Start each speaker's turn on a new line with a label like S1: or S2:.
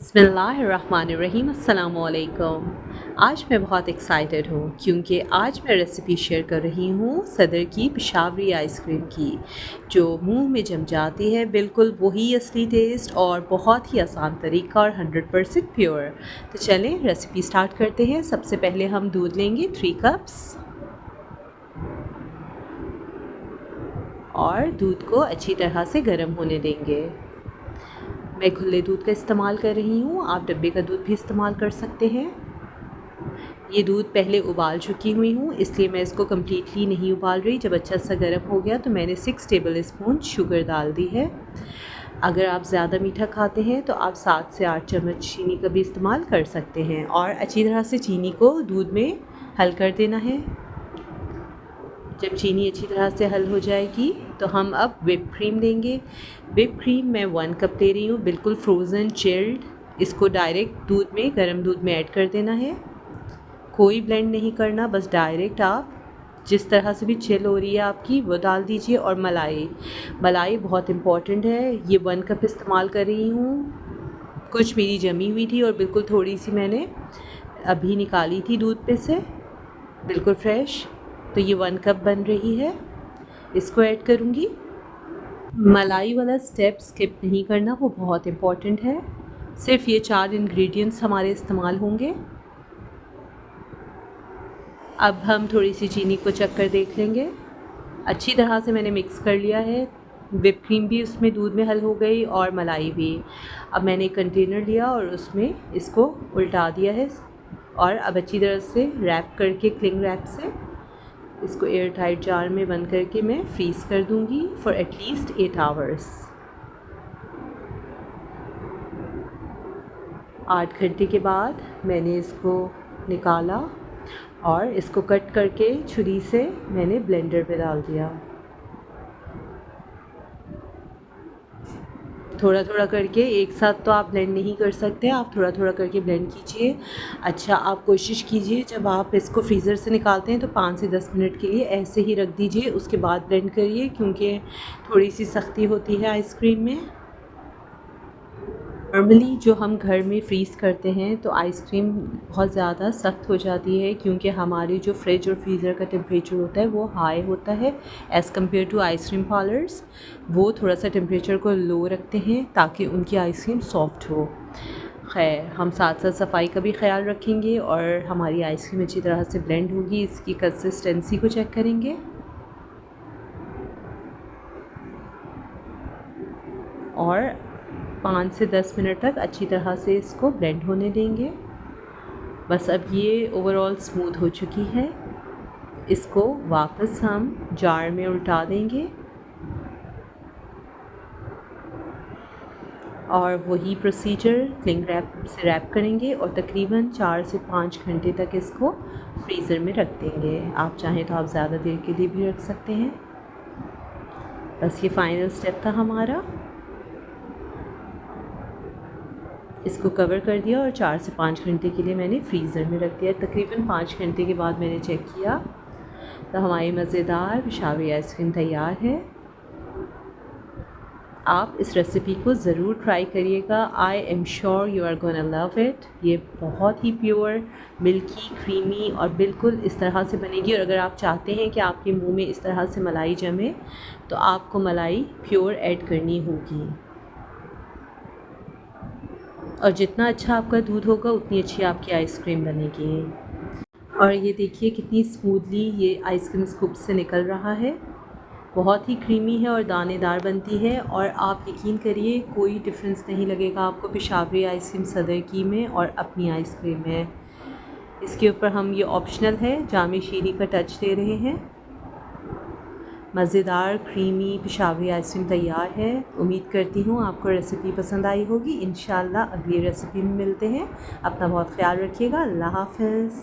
S1: बिस्मिल्लाहिर्रहमानिर्रहीम अस्सलामुअलैकुम। आज मैं बहुत एक्साइटेड हूँ क्योंकि आज मैं रेसिपी शेयर कर रही हूँ सदर की पेशावरी आइसक्रीम की, जो मुंह में जम जाती है। बिल्कुल वही असली टेस्ट और बहुत ही आसान तरीका और 100% प्योर। तो चलें रेसिपी स्टार्ट करते हैं। सबसे पहले हम दूध लेंगे 3 कप्स और दूध को अच्छी तरह से गर्म होने देंगे। मैं खुले दूध का इस्तेमाल कर रही हूँ, आप डब्बे का दूध भी इस्तेमाल कर सकते हैं। ये दूध पहले उबाल चुकी हुई हूँ, इसलिए मैं इसको कम्प्लीटली नहीं उबाल रही। जब अच्छा सा गर्म हो गया तो मैंने 6 टेबल स्पून शुगर डाल दी है। अगर आप ज़्यादा मीठा खाते हैं तो आप 7 से 8 चम्मच चीनी का भी इस्तेमाल कर सकते हैं और अच्छी तरह से चीनी को दूध में हल कर देना है। जब चीनी अच्छी तरह से हल हो जाएगी तो हम अब व्हिप क्रीम लेंगे। व्हिप क्रीम मैं 1 कप ले रही हूँ, बिल्कुल फ्रोज़न चिल्ड। इसको डायरेक्ट दूध में, गर्म दूध में ऐड कर देना है। कोई ब्लेंड नहीं करना, बस डायरेक्ट आप जिस तरह से भी चिल हो रही है आपकी वो डाल दीजिए। और मलाई बहुत इम्पॉर्टेंट है। ये 1 कप इस्तेमाल कर रही हूँ। कुछ मेरी जमी हुई थी और बिल्कुल थोड़ी सी मैंने अभी निकाली थी दूध पे से, बिल्कुल फ्रेश। तो ये 1 कप बन रही है, इसको ऐड करूँगी। मलाई वाला स्टेप स्किप नहीं करना, वो बहुत इम्पॉर्टेंट है। सिर्फ ये 4 इंग्रेडिएंट्स हमारे इस्तेमाल होंगे। अब हम थोड़ी सी चीनी को चख कर देख लेंगे। अच्छी तरह से मैंने मिक्स कर लिया है। व्हिप क्रीम भी उसमें दूध में हल हो गई और मलाई भी। अब मैंने एक कंटेनर लिया और उसमें इसको उल्टा दिया है और अब अच्छी तरह से रैप करके, क्लिंग रैप से इसको एयर टाइट जार में बंद करके मैं फ्रीज़ कर दूँगी फॉर एटलीस्ट 8 आवर्स। 8 घंटे के बाद मैंने इसको निकाला और इसको कट करके छुरी से मैंने ब्लेंडर पे डाल दिया। थोड़ा थोड़ा करके, एक साथ तो आप ब्लेंड नहीं कर सकते, आप थोड़ा थोड़ा करके ब्लेंड कीजिए। अच्छा, आप कोशिश कीजिए जब आप इसको फ्रीज़र से निकालते हैं तो 5 से 10 मिनट के लिए ऐसे ही रख दीजिए, उसके बाद ब्लेंड करिए, क्योंकि थोड़ी सी सख्ती होती है आइसक्रीम में। नॉर्मली जो हम घर में फ्रीज़ करते हैं तो आइसक्रीम बहुत ज़्यादा सख्त हो जाती है, क्योंकि हमारी जो फ्रिज और फ्रीज़र का टेम्परेचर होता है वो हाई होता है as compare to ice cream parlours. वो थोड़ा सा टेम्परेचर को लो रखते हैं ताकि उनकी आइसक्रीम सॉफ्ट हो। खैर, हम साथ साथ सफाई का भी ख्याल रखेंगे और हमारी आइसक्रीम अच्छी तरह से ब्लेंड होगी। इसकी कंसिस्टेंसी को चेक करेंगे और 5 से 10 मिनट तक अच्छी तरह से इसको ब्लेंड होने देंगे। बस अब ये ओवरऑल स्मूथ हो चुकी है। इसको वापस हम जार में उल्टा देंगे और वही प्रोसीजर क्लिंग रैप से रैप करेंगे और तकरीबन 4 से 5 घंटे तक इसको फ्रीज़र में रख देंगे। आप चाहें तो आप ज़्यादा देर के लिए भी रख सकते हैं। बस ये फ़ाइनल स्टेप था हमारा। इसको कवर कर दिया और 4 से 5 घंटे के लिए मैंने फ्रीज़र में रख दिया। तकरीबन 5 घंटे के बाद मैंने चेक किया तो हमारी मज़ेदार पेशावरी आइसक्रीम तैयार है। आप इस रेसिपी को ज़रूर ट्राई करिएगा। I am sure you are gonna love it. ये बहुत ही प्योर, मिल्की, क्रीमी और बिल्कुल इस तरह से बनेगी। और अगर आप चाहते हैं कि आपके मुंह में इस तरह से मलाई जमे तो आपको मलाई प्योर ऐड करनी होगी। और जितना अच्छा आपका दूध होगा उतनी अच्छी आपकी आइसक्रीम बनेगी। और ये देखिए कितनी स्मूथली ये आइसक्रीम स्कूप से निकल रहा है। बहुत ही क्रीमी है और दानेदार बनती है और आप यकीन करिए कोई डिफरेंस नहीं लगेगा आपको पेशावरी आइसक्रीम सदर की में और अपनी आइसक्रीम में। इसके ऊपर हम ये ऑप्शनल है जामी शीरी का टच दे रहे हैं। मज़ेदार क्रीमी पेशावरी आइसक्रीम तैयार है। उम्मीद करती हूँ आपको रेसिपी पसंद आई होगी। इंशाल्लाह अगली रेसिपी में मिलते हैं। अपना बहुत ख्याल रखिएगा। अल्लाह हाफ़िज़।